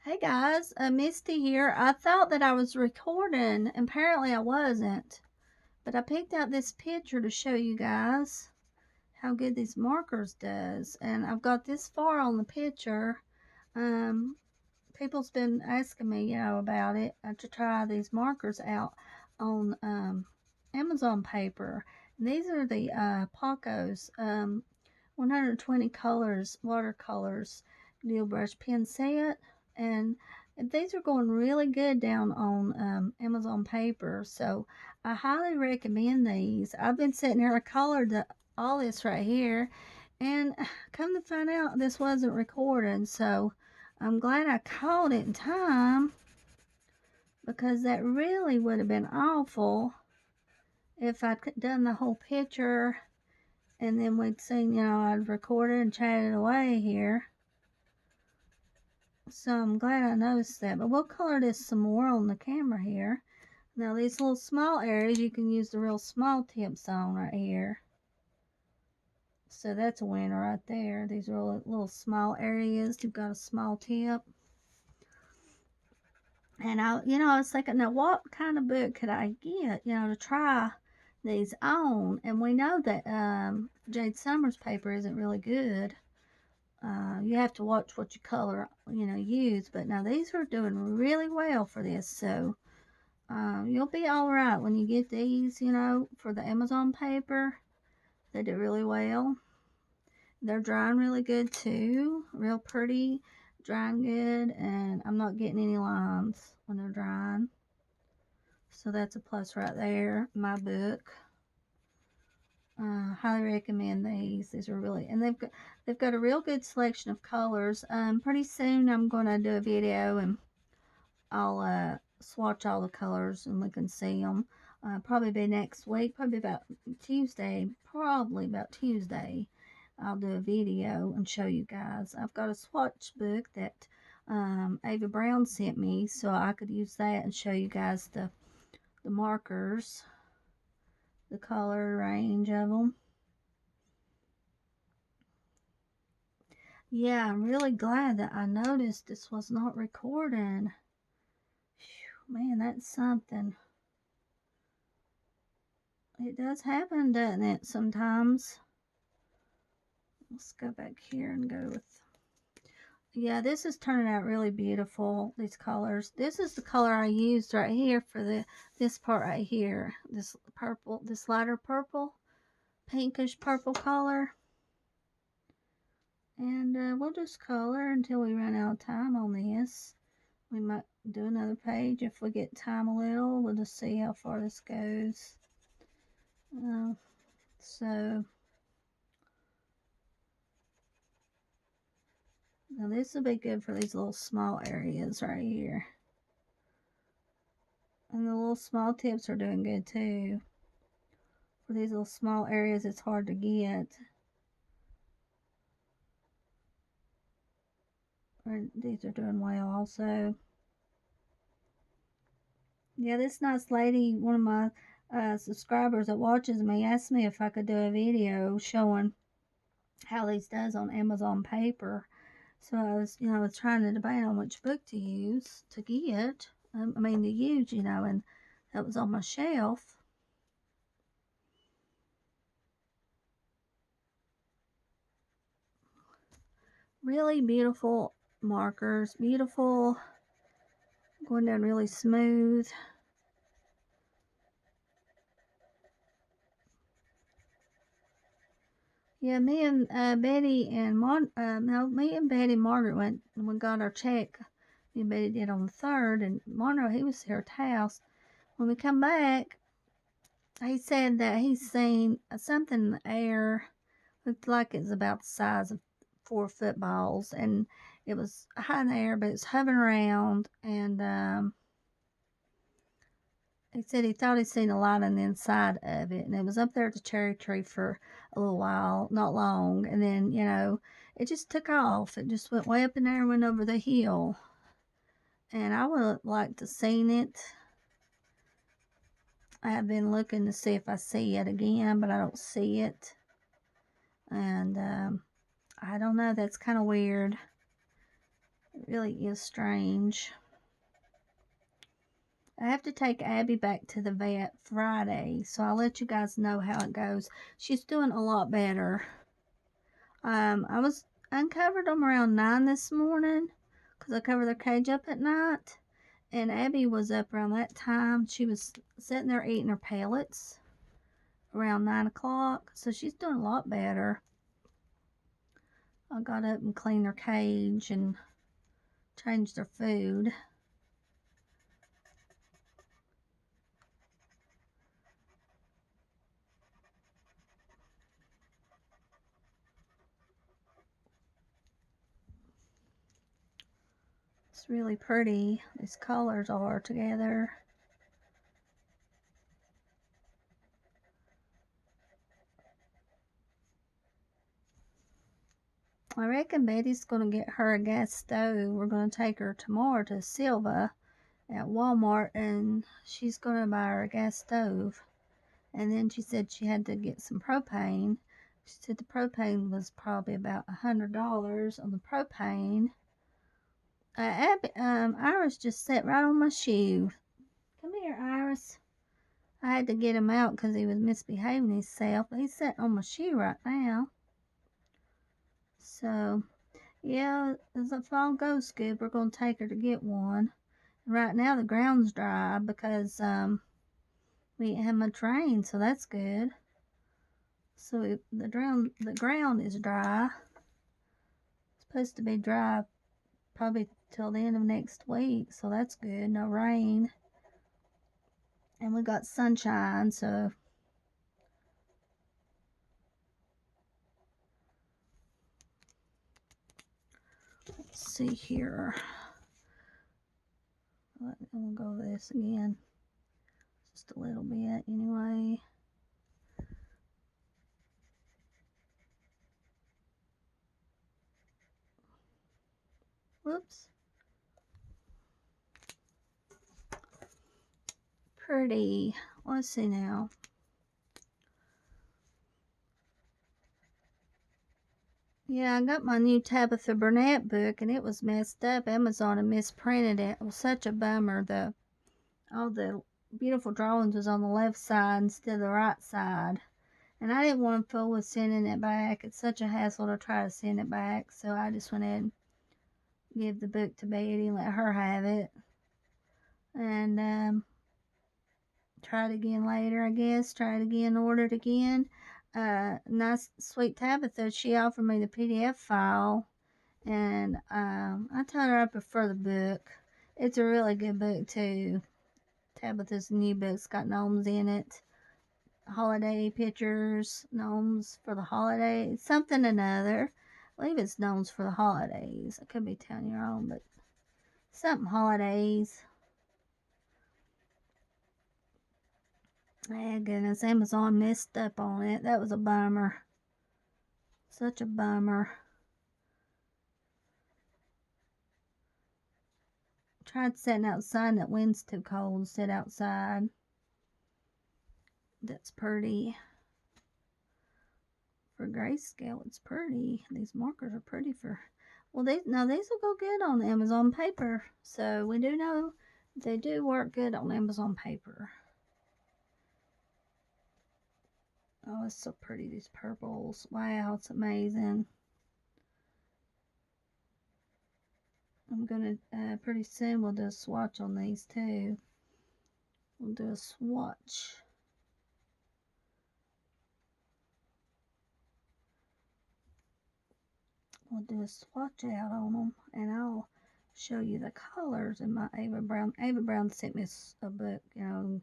Hey guys, Misty here. I thought that I was recording. Apparently I wasn't. But I picked out this picture to show you guys how good these markers does. And I've got this far on the picture. Um, People's been asking me, about it to try these markers out on Amazon paper. And these are the Pagos 120 colors watercolors deal brush pen set, and these are going really good down on Amazon paper, so I highly recommend these. I've been sitting here, I colored all this right here, and come to find out this wasn't recorded, so I'm glad I caught it in time, because that really would have been awful if I'd done the whole picture and then we'd seen, I'd recorded and chatted away here. So I'm glad I noticed that. But we'll color this some more on the camera here. Now these little small areas, you can use the real small tips on right here. So that's a winner right there. These are little small areas. You've got a small tip. And I was thinking, now what kind of book could I get, to try these on? And we know that Jade Summers paper isn't really good. You have to watch what you color, use. But now these are doing really well for this. So you'll be all right when you get these, for the Amazon paper. They do really well. They're drying really good too. Real pretty, drying good. And I'm not getting any lines when they're drying. So that's a plus right there. My book. Highly recommend these. These are really, and they've got a real good selection of colors. Pretty soon I'm gonna do a video and I'll swatch all the colors and we can see them. Probably be next week, probably about Tuesday. I'll do a video and show you guys. I've got a swatch book that Ava Brown sent me, so I could use that and show you guys the markers, the color range of them. Yeah, I'm really glad that I noticed this was not recording. Whew, man, that's something. It does happen, doesn't it, sometimes? Let's go back here and go with... Yeah, this is turning out really beautiful, these colors. This is the color I used right here for this part right here. This purple, this lighter purple, pinkish purple color. And we'll just color until we run out of time on this. We might do another page if we get time a little. We'll just see how far this goes. So now this will be good for these little small areas right here. And the little small tips are doing good too. For these little small areas, it's hard to get. These are doing well also. Yeah, this nice lady, one of my subscribers that watches me, asked me if I could do a video showing how these does on Amazon paper. So I was trying to debate on which book to use to get. To use, and that was on my shelf. Really beautiful markers, beautiful, going down really smooth. Yeah, me and Betty and me and Betty and Margaret went and we got our check. Me and Betty did on the 3rd, and Monroe, he was here at the house. When we come back, he said that he's seen something in the air, looked like it's about the size of 4 footballs, and it was high in the air, but it's hovering around, and he said he thought he'd seen a light on the inside of it, and it was up there at the cherry tree for a little while, not long, and then, it just took off. It just went way up in there and went over the hill. And I would like to seen it. I have been looking to see if I see it again, but I don't see it. And I don't know, that's kind of weird. really is strange. I have to take Abby back to the vet Friday, so I'll let you guys know how it goes. She's doing a lot better. I uncovered them around 9 this morning because I cover their cage up at night. And Abby was up around that time. She was sitting there eating her pellets around 9 o'clock. So she's doing a lot better. I got up and cleaned their cage and changed their food. It's really pretty. These colors are together. I reckon Betty's going to get her a gas stove. We're going to take her tomorrow to Silva at Walmart, and she's going to buy her a gas stove. And then she said she had to get some propane. She said the propane was probably about $100 on the propane. Iris just sat right on my shoe. Come here, Iris. I had to get him out because he was misbehaving himself. He's sitting on my shoe right now. So, yeah, as the fall goes good, we're going to take her to get one. Right now the ground's dry because we ain't had much rain, so that's good. So the ground is dry. It's supposed to be dry probably till the end of next week, so that's good. No rain. And we got sunshine, so let's see here. I'm gonna go over this again. Just a little bit anyway. Whoops. Pretty. Let's see now. Yeah, I got my new Tabitha Burnett book and it was messed up. Amazon had misprinted it. It was such a bummer. All the beautiful drawings was on the left side instead of the right side. And I didn't want to fool with sending it back. It's such a hassle to try to send it back. So I just went ahead and give the book to Betty and let her have it. And try it again later, I guess. Try it again, order it again. Nice, sweet Tabitha, she offered me the PDF file. And I told her I prefer the book. It's a really good book, too. Tabitha's new book's got gnomes in it. Holiday pictures, gnomes for the holidays, something or another. I believe it's gnomes for the holidays. I could be telling you wrong, but something holidays. Ah, goodness, Amazon messed up on it. That was a bummer. Such a bummer. Tried sitting outside and that wind's too cold to sit outside. That's pretty. For Grayscale, it's pretty. These markers are pretty for... Well, these will go good on Amazon paper. So we do know they do work good on Amazon paper. Oh, it's so pretty, these purples. Wow, it's amazing. I'm gonna, pretty soon we'll do a swatch on these too. We'll do a swatch. We'll do a swatch out on them, and I'll show you the colors in my Ava Brown. Ava Brown sent me a book, you know,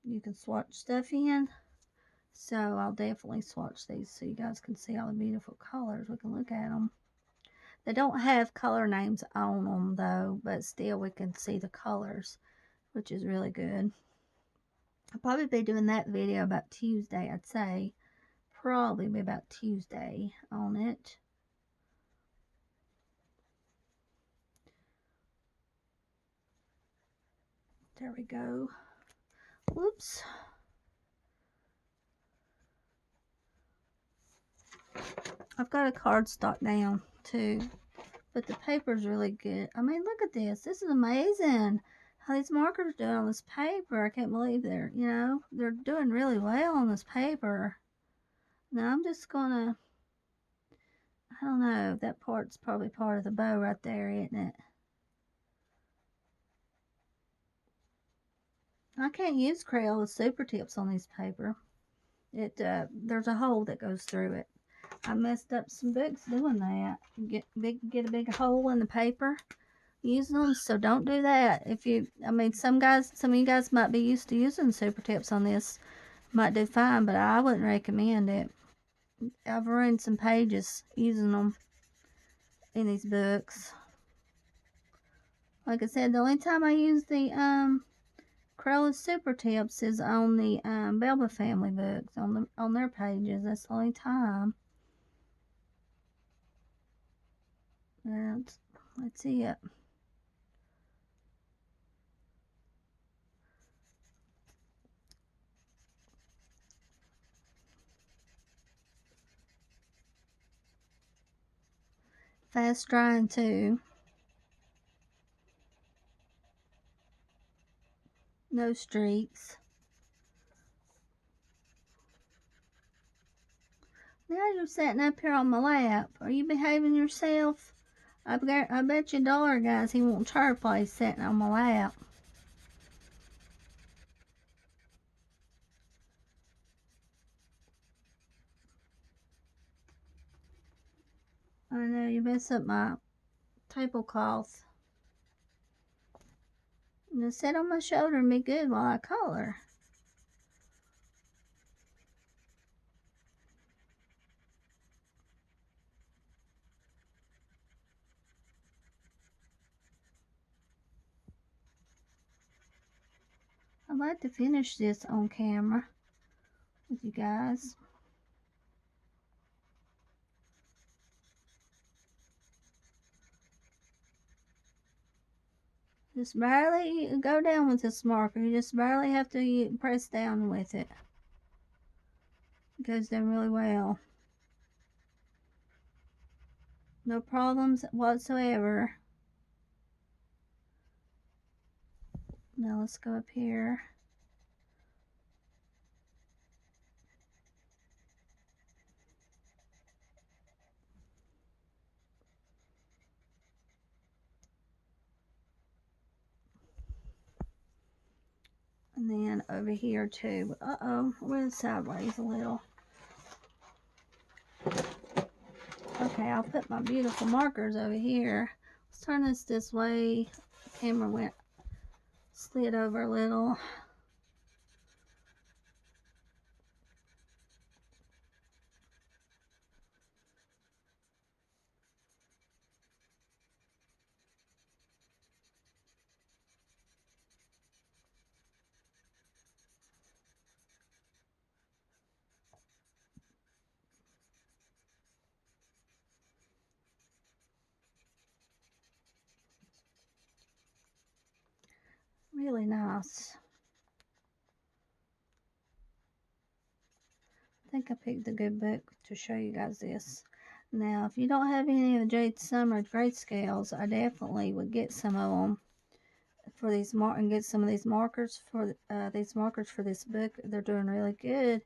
you can swatch stuff in. So I'll definitely swatch these so you guys can see all the beautiful colors. We can look at them. They don't have color names on them though, but still we can see the colors, which is really good. I'll probably be doing that video about Tuesday, I'd say. Probably be about Tuesday on it. There we go. Whoops. I've got a cardstock down too. But the paper's really good. I mean, look at this. This is amazing. How these markers do on this paper. I can't believe they're doing really well on this paper. Now I'm just gonna, I don't know, that part's probably part of the bow right there, isn't it? I can't use Crayola super tips on this paper. There's a hole that goes through it. I messed up some books doing that. Get a big hole in the paper using them, so don't do that. Some of you guys might be used to using super tips on this, might do fine, but I wouldn't recommend it. I've ruined some pages using them in these books. Like I said, the only time I use the Crayola super tips is on the Belba family books, on their pages. That's the only time. Let's see it. Fast drying too. No streaks. Now you're sitting up here on my lap. Are you behaving yourself? I bet you $1, guys, he won't chirp while he's sitting on my lap. I know, you mess up my tablecloth. Just sit on my shoulder and be good while I color. I'd like to finish this on camera with you guys. Just barely go down with this marker. You just barely have to press down with it. It goes down really well. No problems whatsoever. Now let's go up here. And then over here too. Uh-oh, we're sideways a little. Okay, I'll put my beautiful markers over here. Let's turn this way. The camera slid over a little. Really nice. I think I picked a good book to show you guys this. Now, if you don't have any of the Jade Summer Grayscales, I definitely would get some of them for these and get some of these markers for this book. They're doing really good.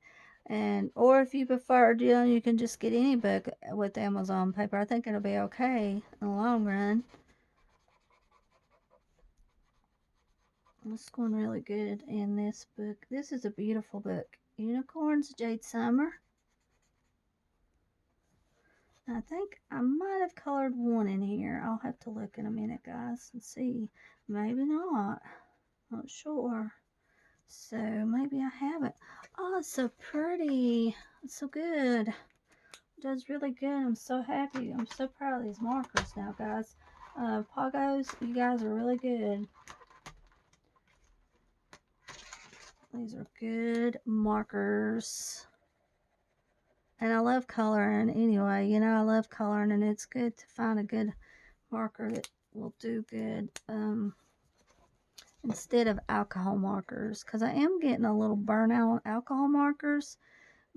Or if you prefer, you can just get any book with Amazon paper. I think it'll be okay in the long run. It's going really good in this book. This is a beautiful book. Unicorns, Jade Summer. I think I might have colored one in here. I'll have to look in a minute, guys, and see. Maybe not. Not sure. So maybe I haven't. Oh, it's so pretty. It's so good. It does really good. I'm so happy. I'm so proud of these markers now, guys. Pagos, you guys are really good. These are good markers. And I love coloring anyway. I love coloring, and it's good to find a good marker that will do good instead of alcohol markers, because I am getting a little burnout on alcohol markers,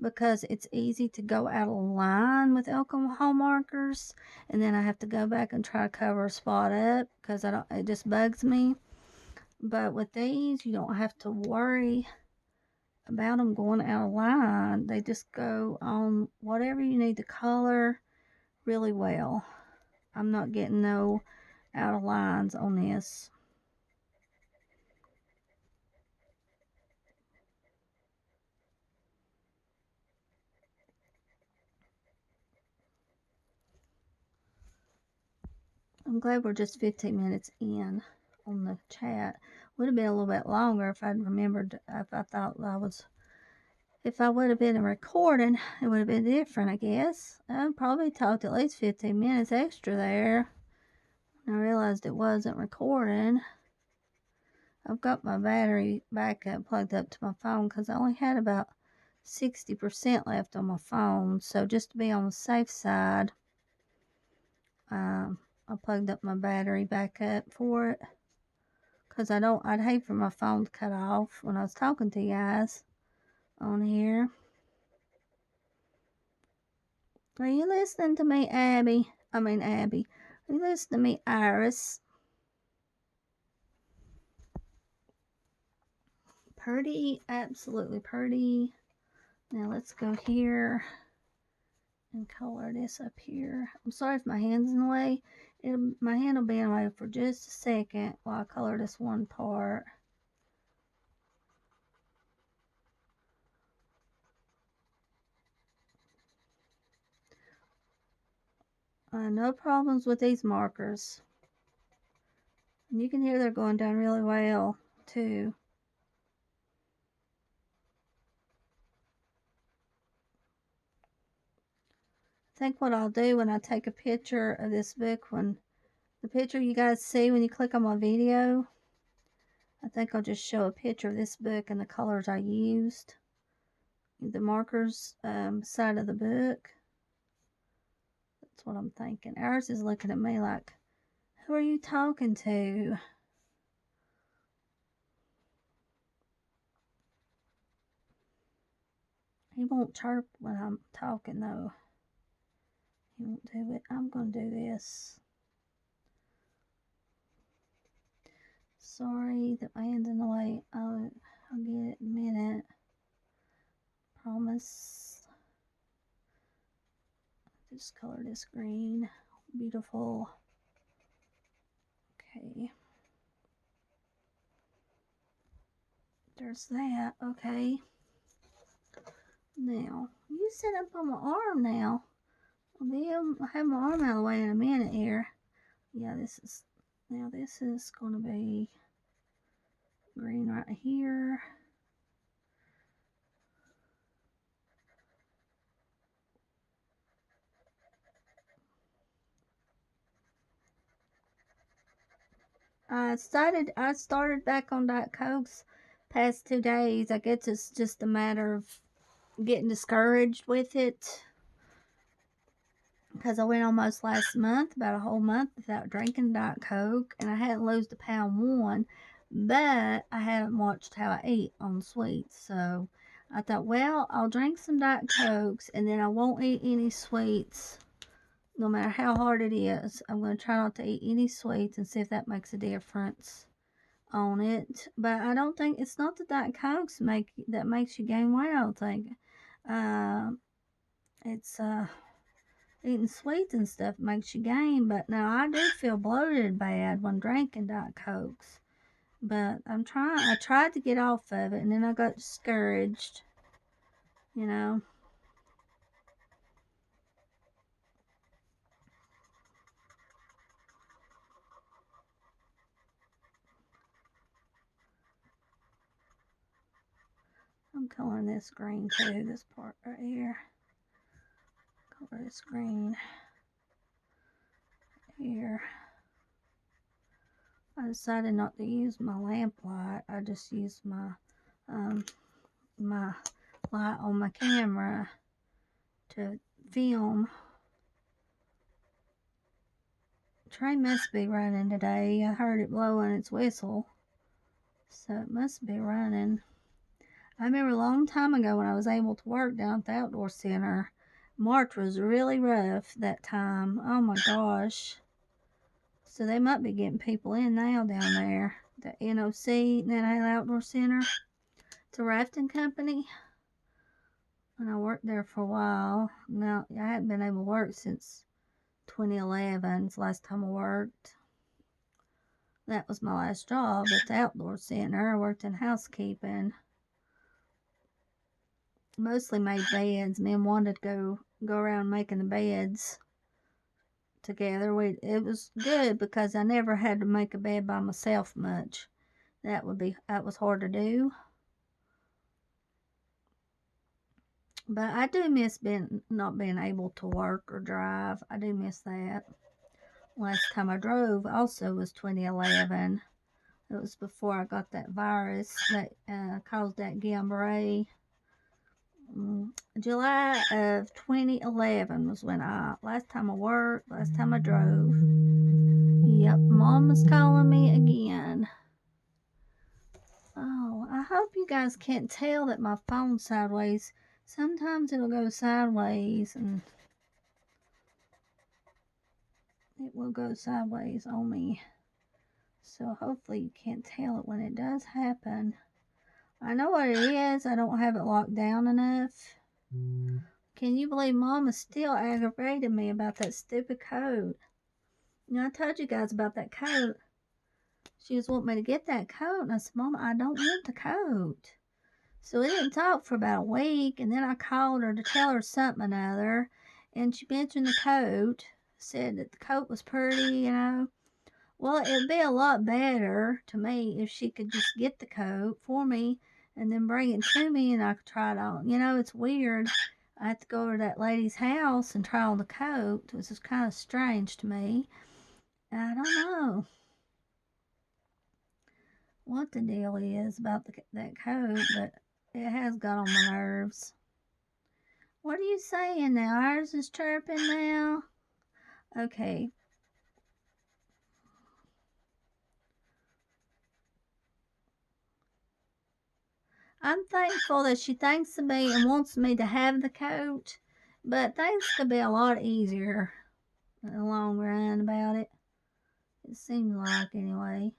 because it's easy to go out of line with alcohol markers, and then I have to go back and try to cover a spot up because it just bugs me. But with these, you don't have to worry about them going out of line. They just go on whatever you need to color really well. I'm not getting no out of lines on this. I'm glad we're just 15 minutes in on the chat. Would have been a little bit longer if I'd remembered, if I thought I was, if I would have been recording, it would have been different, I guess. I probably talked at least 15 minutes extra there. I realized it wasn't recording. I've got my battery backup plugged up to my phone because I only had about 60% left on my phone. So just to be on the safe side, I plugged up my battery backup for it. Because I'd hate for my phone to cut off when I was talking to you guys on here. Are you listening to me, Abby? Are you listening to me, Iris? Pretty, absolutely pretty. Now let's go here and color this up here. I'm sorry if my hand's in the way. My hand will be in the way for just a second while I color this one part. No problems with these markers. And you can hear they're going down really well too. I think what I'll do when I take a picture of this book, when the picture you guys see when you click on my video, I think I'll just show a picture of this book and the colors I used, the markers side of the book. That's what I'm thinking. Ours is looking at me like, who are you talking to? He won't chirp when I'm talking though. He won't do it. I'm going to do this. Sorry that my hand's in the way. I'll get it in a minute. Promise. Just color this green. Beautiful. Okay. There's that. Okay. Now, you sit up on my arm now. I'll have my arm out of the way in a minute here. Yeah, this is going to be green right here. I started back on Diet Cokes past 2 days. I guess it's just a matter of getting discouraged with it. Because I went almost last month, about a whole month without drinking Diet Coke, and I hadn't lost £1, but I haven't watched how I eat on sweets. So I thought, well, I'll drink some Diet Cokes, and then I won't eat any sweets, no matter how hard it is. I'm going to try not to eat any sweets and see if that makes a difference on it. But I don't think, it's not the Diet Cokes that makes you gain weight, I don't think. It's eating sweets and stuff makes you gain, but now I do feel bloated bad when drinking Diet Cokes. But I tried to get off of it, and then I got discouraged, you know. I'm coloring this green too, this part right here. Color this green here. I decided not to use my lamp light. I just used my my light on my camera to film. Train must be running today. I heard it blowing its whistle, so it must be running. I remember a long time ago when I was able to work down at the outdoor center. March was really rough that time. Oh my gosh. So they might be getting people in now down there. The NOC, Nantahala Outdoor Center. It's a rafting company. And I worked there for a while. Now, I haven't been able to work since 2011. It's the last time I worked. That was my last job at the outdoor center. I worked in housekeeping. Mostly made beds. Me and Wanda to go around making the beds together. It was good because I never had to make a bed by myself much. That was hard to do. But I do miss not being able to work or drive. I do miss that. Last time I drove also was 2011. It was before I got that virus that caused that Guillain-Barré. July of 2011 was when last time I worked, last time I drove. Yep, Mama's calling me again. Oh, I hope you guys can't tell that my phone's sideways. Sometimes it'll go sideways and it will go sideways on me. So hopefully you can't tell it when it does happen. I know what it is. I don't have it locked down enough. Can you believe Mama still aggravated me about that stupid coat? You know, I told you guys about that coat. She was wanting me to get that coat. And I said, Mama, I don't want the coat. So we didn't talk for about a week. And then I called her to tell her something or another. And she mentioned the coat. Said that the coat was pretty, you know. Well, it'd be a lot better to me if she could just get the coat for me and then bring it to me and I could try it on. You know, it's weird. I have to go over to that lady's house and try on the coat, which is kind of strange to me. I don't know what the deal is about that coat, but it has got on my nerves. What are you saying now? Ours is chirping now? Okay. I'm thankful that she thinks of me and wants me to have the coat, but things could be a lot easier in the long run about it. It seems like, anyway.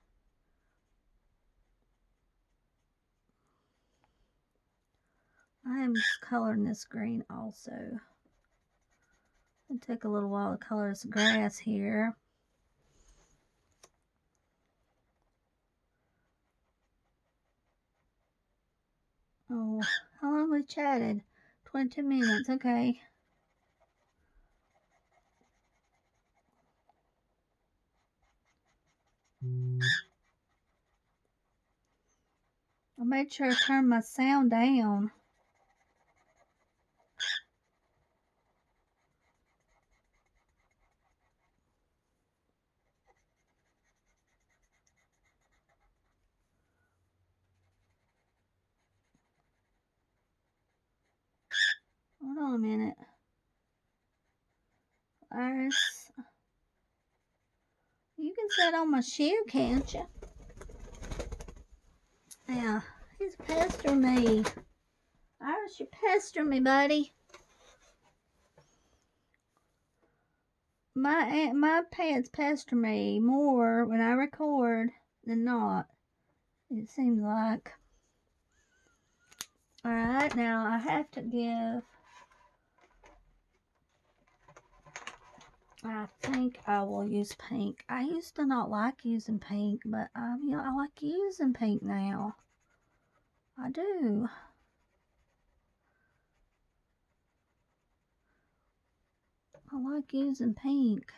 I am just coloring this green also. It took a little while to color this grass here. Oh, how long we chatted? 22 minutes, okay. I made sure I turned my sound down. Hold on a minute. Iris, you can sit on my shoe, can't you? Yeah, he's pestering me. Iris, you're pestering me, buddy. My pets pester me more when I record than not. It seems like. Alright, now I have to give. I think I will use pink. I used to not like using pink, but you know, I like using pink now. I do. I like using pink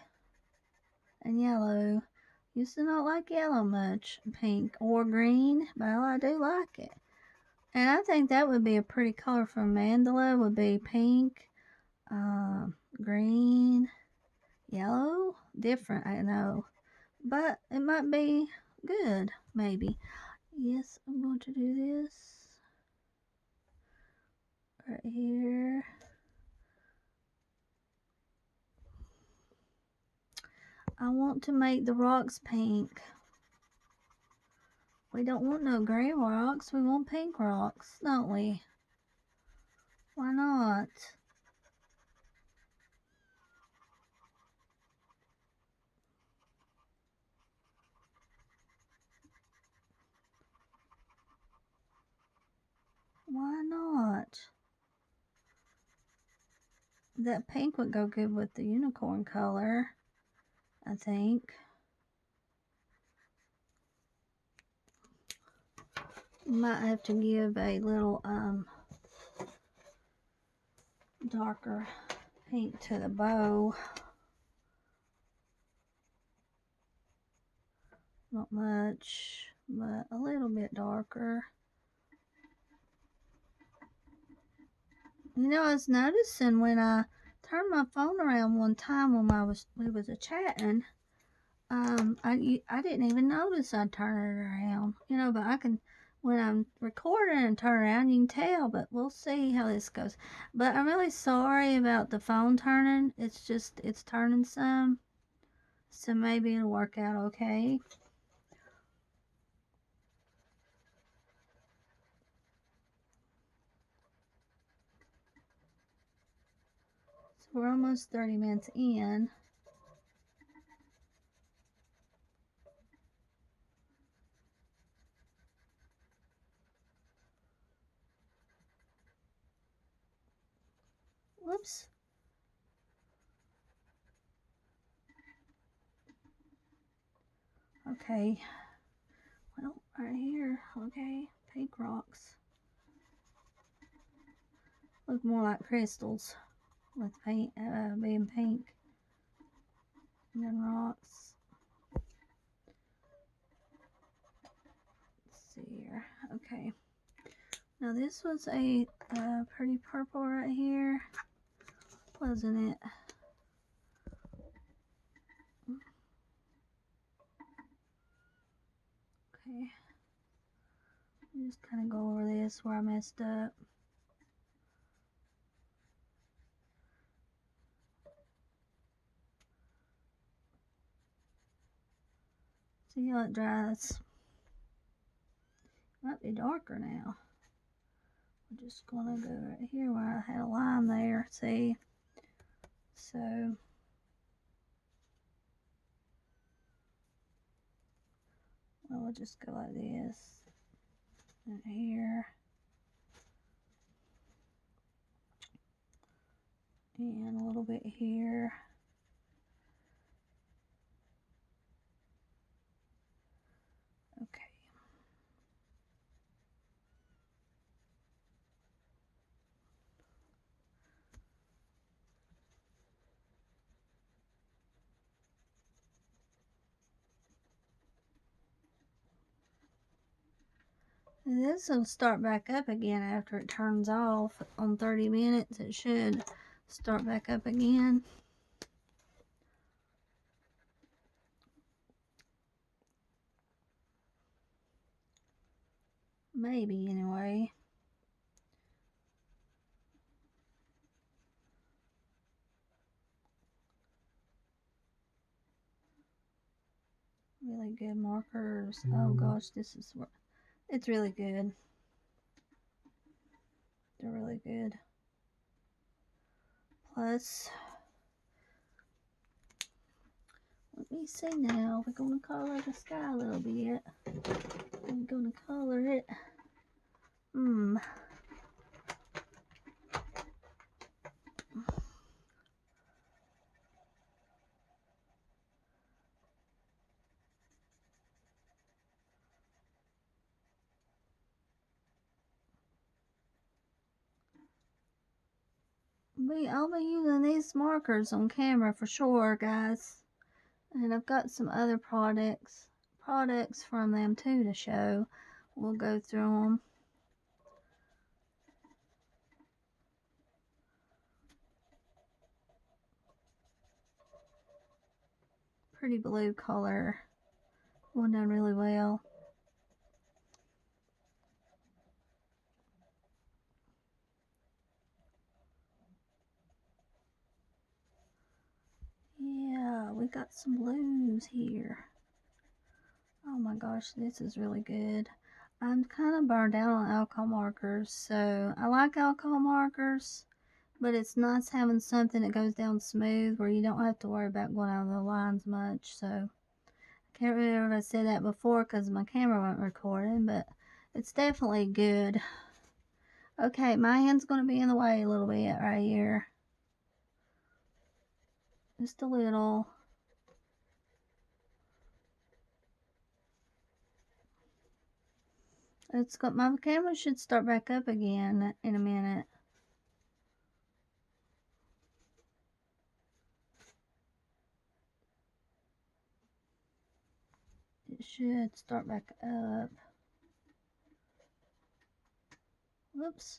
and yellow. Used to not like yellow much, pink or green, but I do like it. And I think that would be a pretty color for mandala, would be pink, green, yellow. Different, I know. But it might be good, maybe. Yes, I'm going to do this right here. I want to make the rocks pink. We don't want no gray rocks. We want pink rocks, don't we? Why not? Why not? That pink would go good with the unicorn color, I think. Might have to give a little darker pink to the bow. Not much, but a little bit darker. You know, I was noticing when I turned my phone around one time when we was chatting, I didn't even notice I'd turn it around. You know, but I can, when I'm recording and turn around, you can tell. But we'll see how this goes. But I'm really sorry about the phone turning. It's just, it's turning some. So maybe it'll work out okay. So we're almost 30 minutes in. Whoops. Okay. Well, right here. Okay. Pink rocks. Look more like crystals with paint being pink than rocks. Let's see here. Okay. Now this was a pretty purple right here, wasn't it? Okay. Just kind of go over this where I messed up. See how it dries. Might be darker now. I'm just gonna go right here where I had a line there. See? So we'll just go like this. And here. And a little bit here. Okay. And this will start back up again after it turns off on 30 minutes. It should start back up again. Maybe, anyway. Really good markers. Oh gosh, this is, it's really good. They're really good. Plus, let me see now. We're going to color the sky a little bit. I'm going to color it. I'll be using these markers on camera for sure, guys. And I've got some other products from them too to show. We'll go through them. Pretty blue color. Going down really well. Yeah, we got some blues here. Oh my my gosh, this is really good. I'm kind of burned out on alcohol markers, so I like alcohol markers, but it's nice having something that goes down smooth where you don't have to worry about going out of the lines much. So I can't remember if I said that before because my camera wasn't recording, but it's definitely good. Okay, my hand's going to be in the way a little bit right here. Just a little. It's got, my camera should start back up again in a minute. It should start back up. Whoops.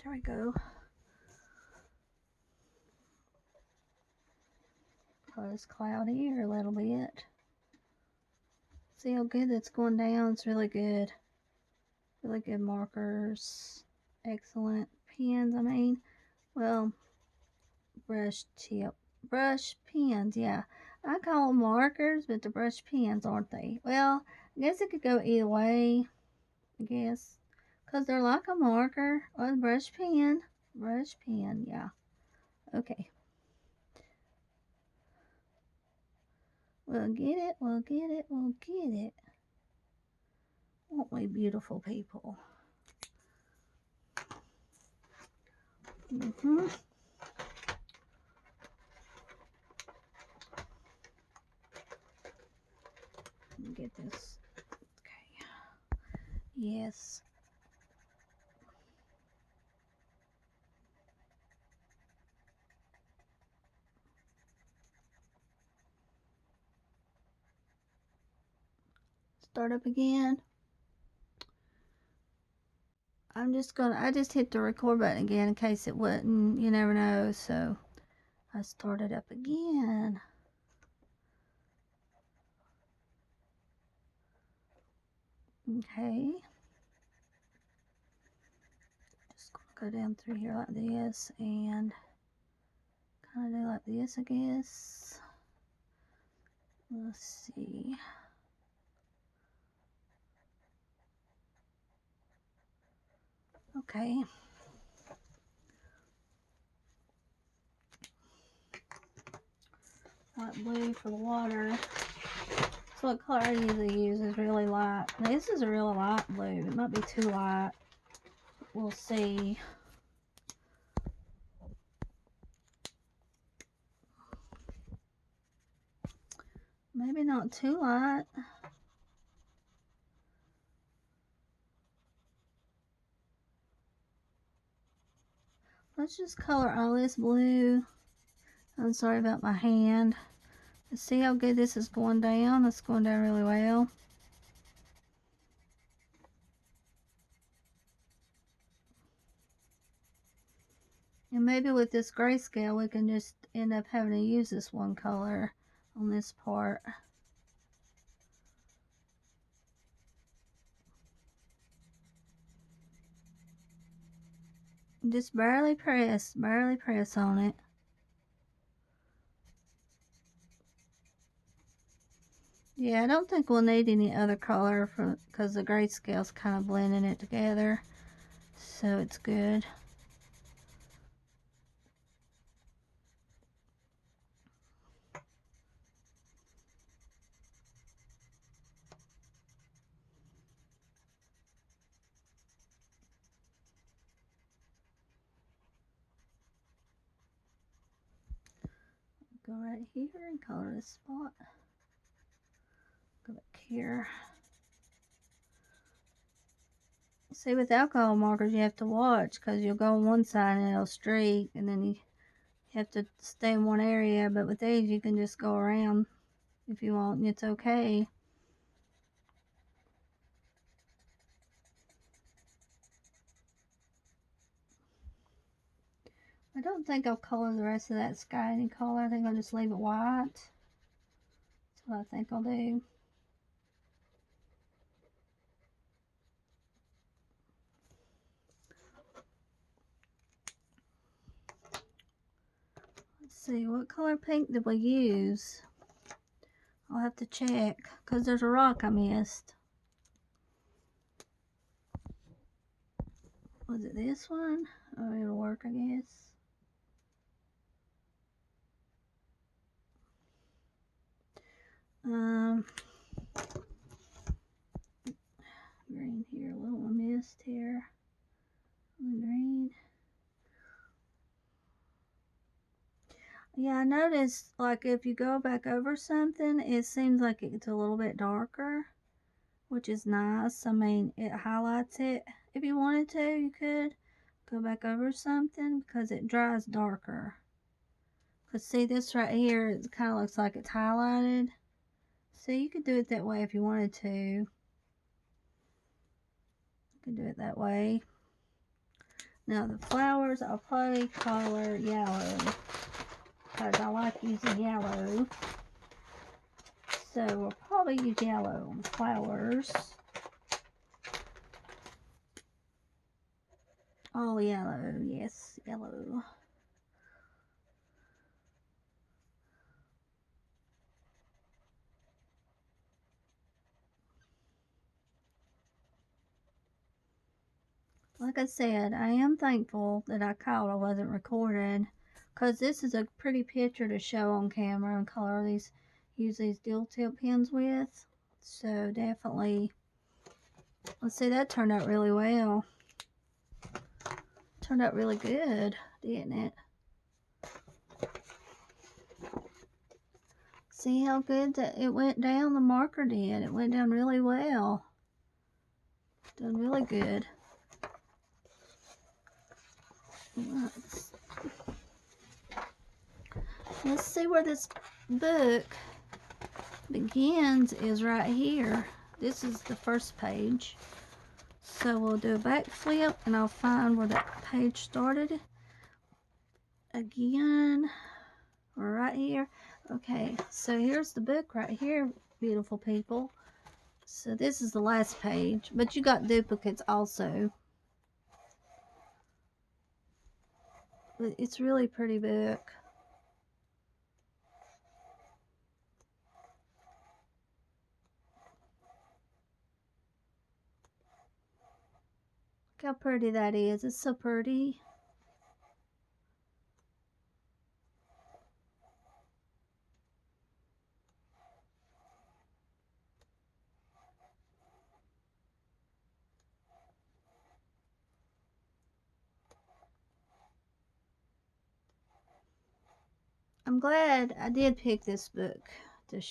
There we go. Oh, it's cloudy here a little bit. See how good that's going down? It's really good. Really good markers. Excellent pens, I mean. Well, brush pens, yeah. I call them markers, but they're brush pens, aren't they? Well, I guess it could go either way, I guess. Because they're like a marker or a brush pen. Brush pen, yeah. Okay. We'll get it, we'll get it, we'll get it. Won't we, beautiful people? Get this. Okay. Yes. Start up again. I just hit the record button again in case it wouldn't, you never know, so I started up again. Okay. Just gonna go down through here like this and kind of do like this, I guess. Let's see. Okay. Light blue for the water. So what color I usually use is really light. Now, this is a really light blue. It might be too light. We'll see. Maybe not too light. Let's just color all this blue. I'm sorry about my hand. See how good this is going down? It's going down really well. And maybe with this grayscale, we can just end up having to use this one color on this part. Just barely press on it. Yeah, I don't think we'll need any other color because the grayscale's kind of blending it together, so it's good. Go right here and color this spot. Go back here. See, with alcohol markers, you have to watch because you'll go on one side and it'll streak, and then you have to stay in one area. But with these, you can just go around if you want, and it's okay. I don't think I'll color the rest of that sky any color. I think I'll just leave it white. That's what I think I'll do. see, what color pink did we use? I'll have to check, because there's a rock I missed. Was it this one? Oh, it'll work, I guess. Green here, a little mist here. Green. Yeah, I noticed, like, if you go back over something, it seems like it's a little bit darker, which is nice. I mean, it highlights it. If you wanted to, you could go back over something because it dries darker. Because see, this right here, it kind of looks like it's highlighted. So you could do it that way if you wanted to. You could do it that way. Now the flowers, I'll probably color yellow because I like using yellow. So we'll probably use yellow on the flowers. All yellow, yes, yellow. Like I said, I am thankful that I called I wasn't recording, because this is a pretty picture to show on camera and color these, use these dual tip pens with. So definitely, let's see, that turned out really well. Turned out really good, didn't it? See how good that it went down, the marker did. It went down really well. Done really good. Let's see where this book begins is right here. This is the first page. So we'll do a backflip and I'll find where that page started. Again, we're right here. Okay, so here's the book right here, beautiful people. So this is the last page, but you got duplicates also. But it's really pretty book. Look how pretty that is. It's so pretty. I'm glad I did pick this book to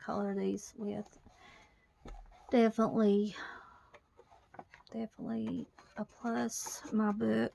color these with. Definitely a plus, my book.